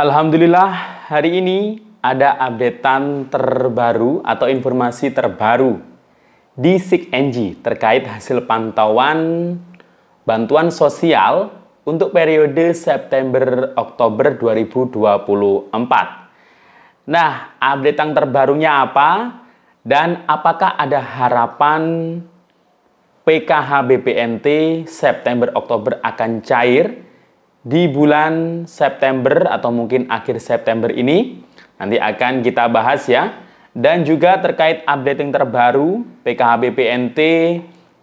Alhamdulillah hari ini ada updatean terbaru atau informasi terbaru di SIKNG terkait hasil pantauan bantuan sosial untuk periode September-Oktober 2024. Nah, updatean terbarunya apa? Dan apakah ada harapan PKH BPNT September-Oktober akan cair di bulan September atau mungkin akhir September ini? Nanti akan kita bahas ya. Dan juga terkait update yang terbaru PKH BPNT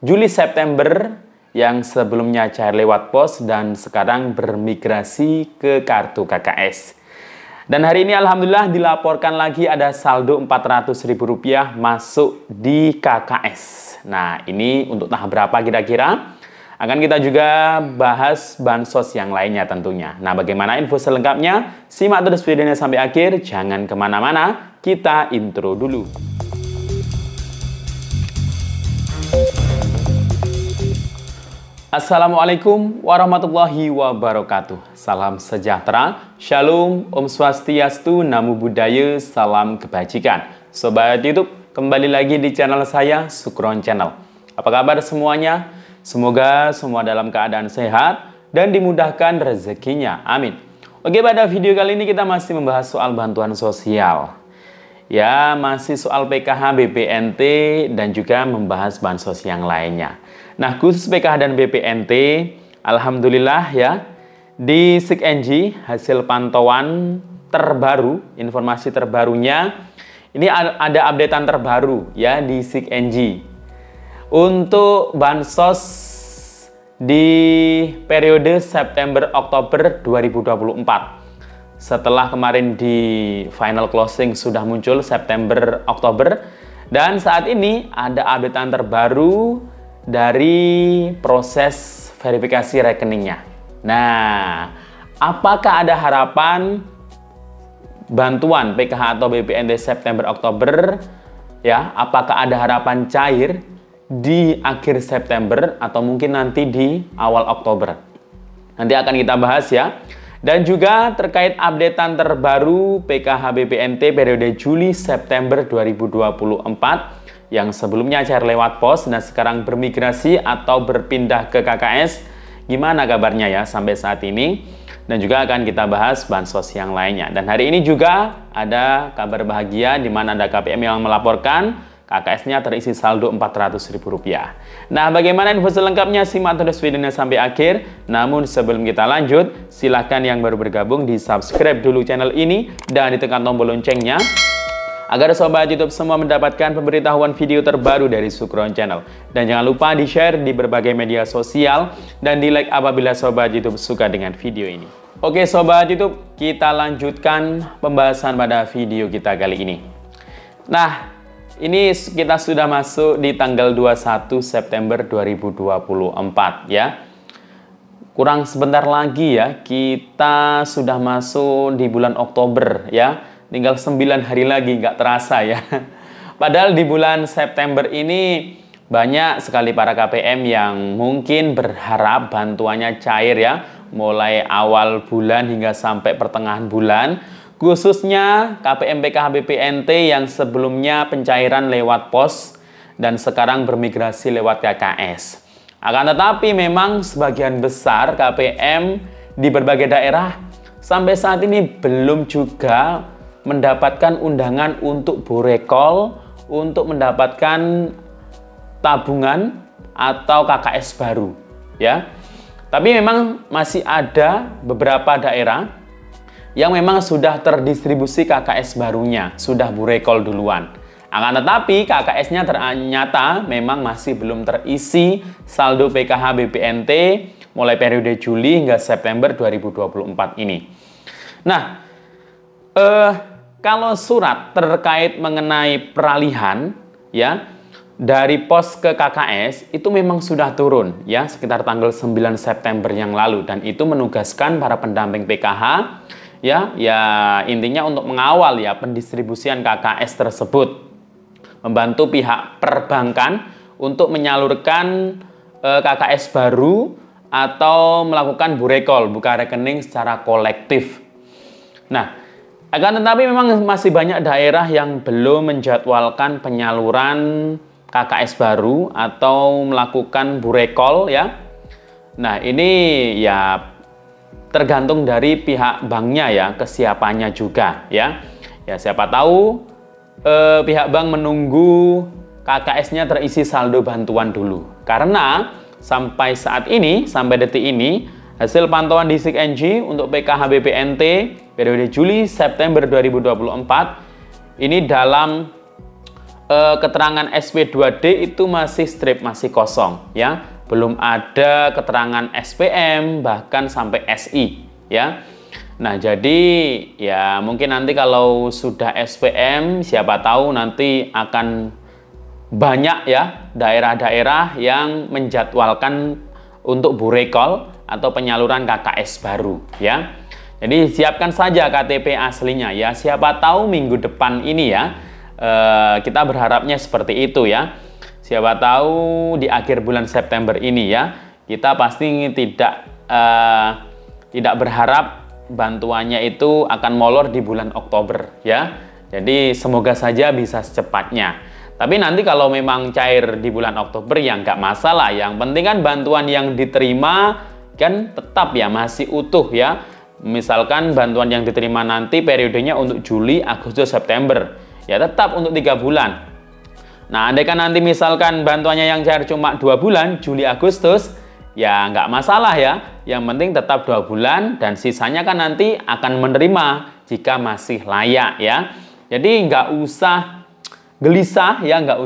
Juli-September yang sebelumnya cair lewat pos dan sekarang bermigrasi ke kartu KKS. Dan hari ini alhamdulillah dilaporkan lagi ada saldo Rp400.000 masuk di KKS. Nah, ini untuk tahap berapa kira-kira? Akan kita juga bahas bansos yang lainnya tentunya. Nah, bagaimana info selengkapnya? Simak terus videonya sampai akhir, jangan kemana-mana, kita intro dulu. Assalamualaikum warahmatullahi wabarakatuh. Salam sejahtera, shalom, om swastiastu, namo buddhaya, salam kebajikan. Sobat YouTube, kembali lagi di channel saya, Sukron Channel. Apa kabar semuanya? Semoga semua dalam keadaan sehat dan dimudahkan rezekinya. Amin. Oke, pada video kali ini kita masih membahas soal bantuan sosial. Ya, masih soal PKH BPNT dan juga membahas bansos yang lainnya. Nah, khusus PKH dan BPNT, alhamdulillah ya, di SIKNG hasil pantauan terbaru, informasi terbarunya, ini ada updatean terbaru ya di SIKNG. Untuk bansos di periode September-Oktober 2024. Setelah kemarin di final closing sudah muncul September-Oktober. Dan saat ini ada updatean terbaru dari proses verifikasi rekeningnya. Nah, apakah ada harapan bantuan PKH atau BPNT September-Oktober? Ya, apakah ada harapan cair di akhir September atau mungkin nanti di awal Oktober? Nanti akan kita bahas ya. Dan juga terkait updatean terbaru PKH BPNT periode Juli-September 2024 yang sebelumnya cair lewat pos dan sekarang bermigrasi atau berpindah ke KKS. Gimana kabarnya ya sampai saat ini? Dan juga akan kita bahas bansos yang lainnya. Dan hari ini juga ada kabar bahagia di mana ada KPM yang melaporkan KKS-nya terisi saldo Rp400.000. Nah, bagaimana info selengkapnya? Simak terus videonya sampai akhir. Namun sebelum kita lanjut, silahkan yang baru bergabung di subscribe dulu channel ini dan ditekan tombol loncengnya agar sobat YouTube semua mendapatkan pemberitahuan video terbaru dari Sukron Channel. Dan jangan lupa di-share di berbagai media sosial dan di-like apabila sobat YouTube suka dengan video ini. Oke sobat YouTube, kita lanjutkan pembahasan pada video kita kali ini. Nah, ini kita sudah masuk di tanggal 21 September 2024 ya. Kurang sebentar lagi ya, kita sudah masuk di bulan Oktober ya. Tinggal 9 hari lagi, nggak terasa ya. Padahal di bulan September ini banyak sekali para KPM yang mungkin berharap bantuannya cair ya. Mulai awal bulan hingga sampai pertengahan bulan. Khususnya KPM PKH BPNT yang sebelumnya pencairan lewat pos dan sekarang bermigrasi lewat KKS. Akan tetapi memang sebagian besar KPM di berbagai daerah sampai saat ini belum juga mendapatkan undangan untuk borekol, untuk mendapatkan tabungan atau KKS baru ya. Tapi memang masih ada beberapa daerah yang memang sudah terdistribusi KKS barunya, sudah borekol duluan. Akan tetapi KKS-nya ternyata memang masih belum terisi saldo PKH BPNT mulai periode Juli hingga September 2024 ini. Nah, kalau surat terkait mengenai peralihan ya dari pos ke KKS itu memang sudah turun ya sekitar tanggal 9 September yang lalu dan itu menugaskan para pendamping PKH ya intinya untuk mengawal ya pendistribusian KKS tersebut, membantu pihak perbankan untuk menyalurkan KKS baru atau melakukan borekol, buka rekening secara kolektif. Nah, akan tetapi memang masih banyak daerah yang belum menjadwalkan penyaluran KKS baru atau melakukan burekol ya. Nah, ini ya tergantung dari pihak banknya ya, kesiapannya juga ya. Ya, siapa tahu pihak bank menunggu KKS-nya terisi saldo bantuan dulu. Karena sampai saat ini, sampai detik ini, hasil pantauan di SIG-NG untuk PKH BPNT periode Juli-September 2024 ini dalam keterangan SP2D itu masih strip, masih kosong ya. Belum ada keterangan SPM bahkan sampai SI ya. Nah, jadi ya mungkin nanti kalau sudah SPM siapa tahu nanti akan banyak ya daerah-daerah yang menjadwalkan untuk burekol atau penyaluran KKS baru ya. Jadi siapkan saja KTP aslinya ya. Siapa tahu minggu depan ini ya, kita berharapnya seperti itu ya. Siapa tahu di akhir bulan September ini ya, kita pasti tidak berharap bantuannya itu akan molor di bulan Oktober ya. Jadi semoga saja bisa secepatnya. Tapi nanti kalau memang cair di bulan Oktober ya nggak masalah. Yang penting kan bantuan yang diterima kan tetap ya masih utuh ya. Misalkan bantuan yang diterima nanti periodenya untuk Juli, Agustus, September ya tetap untuk 3 bulan. Nah, andaikan nanti misalkan bantuannya yang cair cuma 2 bulan, Juli, Agustus, ya nggak masalah ya. Yang penting tetap 2 bulan dan sisanya kan nanti akan menerima jika masih layak ya. Jadi nggak usah gelisah ya, nggak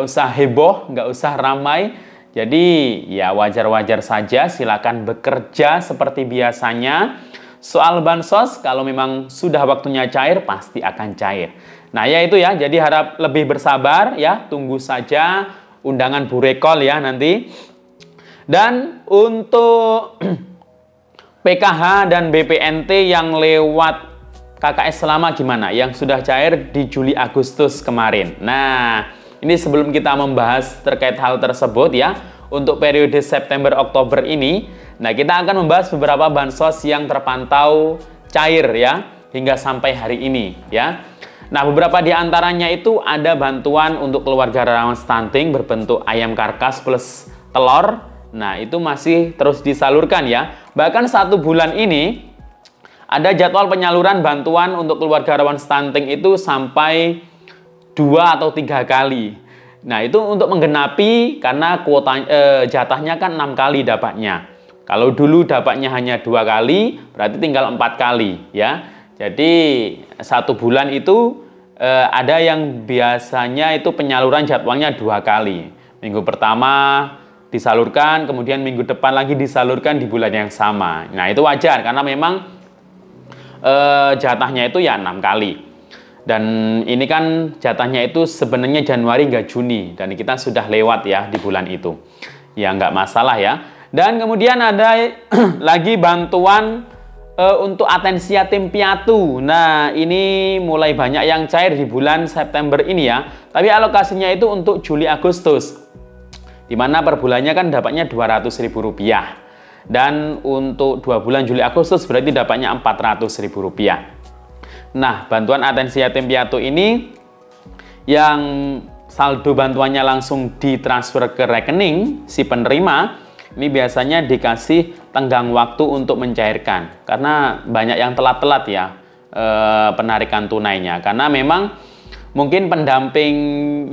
usah heboh, nggak usah ramai. Jadi ya wajar-wajar saja, silakan bekerja seperti biasanya. Soal bansos kalau memang sudah waktunya cair pasti akan cair. Nah ya itu ya, jadi harap lebih bersabar ya, tunggu saja undangan burekol ya nanti. Dan untuk PKH dan BPNT yang lewat KKS selama gimana? Yang sudah cair di Juli Agustus kemarin. Nah, ini sebelum kita membahas terkait hal tersebut ya, untuk periode September Oktober ini, nah kita akan membahas beberapa bansos yang terpantau cair ya hingga sampai hari ini ya. Nah, beberapa di antaranya itu ada bantuan untuk keluarga rawan stunting berbentuk ayam karkas plus telur. Nah, itu masih terus disalurkan ya. Bahkan 1 bulan ini ada jadwal penyaluran bantuan untuk keluarga rawan stunting itu sampai 2 atau 3 kali. Nah, itu untuk menggenapi karena kuota jatahnya kan 6 kali dapatnya. Kalau dulu dapatnya hanya 2 kali, berarti tinggal 4 kali ya. Jadi 1 bulan itu ada yang biasanya itu penyaluran jadwalnya 2 kali. Minggu pertama disalurkan, kemudian minggu depan lagi disalurkan di bulan yang sama. Nah, itu wajar karena memang jatahnya itu ya 6 kali. Dan ini kan jatahnya itu sebenarnya Januari nggak Juni. Dan kita sudah lewat ya di bulan itu. Ya nggak masalah ya. Dan kemudian ada lagi bantuan untuk atensi yatim piatu. Nah ini mulai banyak yang cair di bulan September ini ya. Tapi alokasinya itu untuk Juli Agustus. Dimana per bulannya kan dapatnya Rp200.000. Dan untuk 2 bulan Juli Agustus berarti dapatnya Rp400.000. Nah, bantuan atensi yatim piatu ini yang saldo bantuannya langsung ditransfer ke rekening si penerima, ini biasanya dikasih tenggang waktu untuk mencairkan. Karena banyak yang telat-telat ya penarikan tunainya. Karena memang mungkin pendamping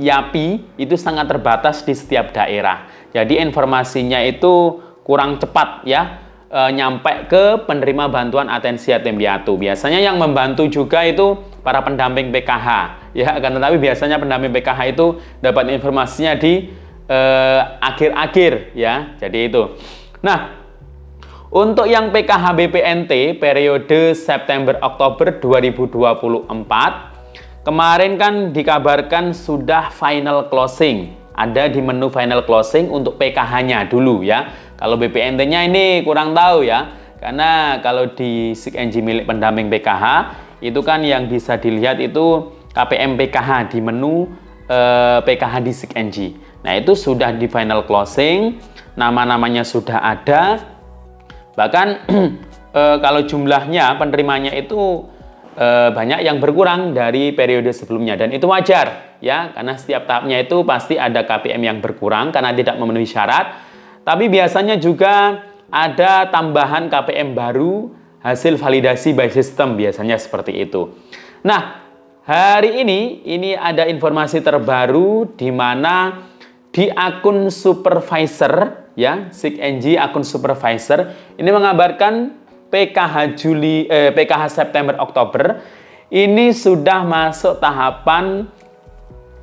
YAPI itu sangat terbatas di setiap daerah. Jadi informasinya itu kurang cepat ya nyampe ke penerima bantuan atensi yatim piatu. Biasanya yang membantu juga itu para pendamping PKH ya, akan tetapi biasanya pendamping PKH itu dapat informasinya di akhir-akhir ya. Jadi itu. Nah, untuk yang PKH BPNT periode September Oktober 2024 kemarin kan dikabarkan sudah final closing. Ada di menu final closing untuk PKH-nya dulu ya. Kalau BPNT-nya ini kurang tahu ya. Karena kalau di SIG-NG milik pendamping PKH itu kan yang bisa dilihat itu KPM PKH di menu PKH di SIG-NG. Nah, itu sudah di final closing, nama-namanya sudah ada. Bahkan kalau jumlahnya penerimanya itu banyak yang berkurang dari periode sebelumnya, dan itu wajar ya, karena setiap tahapnya itu pasti ada KPM yang berkurang karena tidak memenuhi syarat. Tapi biasanya juga ada tambahan KPM baru hasil validasi by system, biasanya seperti itu. Nah, hari ini ada informasi terbaru di mana di akun supervisor ya, SIG-NG akun supervisor ini mengabarkan PKH September Oktober ini sudah masuk tahapan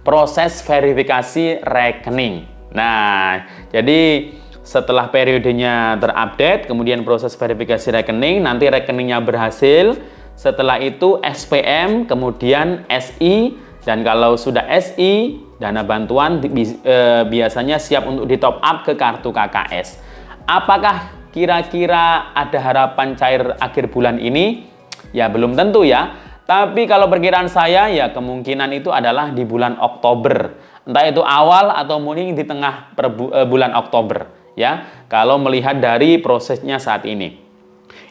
proses verifikasi rekening. Nah, jadi setelah periodenya terupdate, kemudian proses verifikasi rekening, nanti rekeningnya berhasil. Setelah itu SPM, kemudian SI, dan kalau sudah SI, dana bantuan biasanya siap untuk di top up ke kartu KKS. Apakah kira-kira ada harapan cair akhir bulan ini? Ya belum tentu ya. Tapi kalau perkiraan saya ya kemungkinan itu adalah di bulan Oktober. Entah itu awal atau mungkin di tengah bulan Oktober ya. Kalau melihat dari prosesnya saat ini.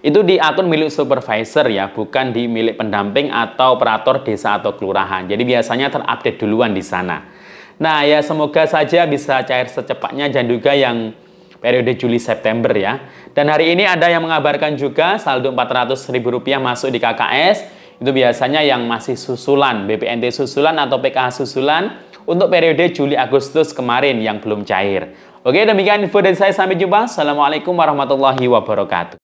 Itu di akun milik supervisor ya, bukan di milik pendamping atau operator desa atau kelurahan. Jadi biasanya terupdate duluan di sana. Nah ya semoga saja bisa cair secepatnya, dan juga yang periode Juli-September ya. Dan hari ini ada yang mengabarkan juga saldo Rp400.000 masuk di KKS. Itu biasanya yang masih susulan, BPNT susulan atau PKH susulan untuk periode Juli-Agustus kemarin yang belum cair. Oke, demikian info dari saya. Sampai jumpa. Assalamualaikum warahmatullahi wabarakatuh.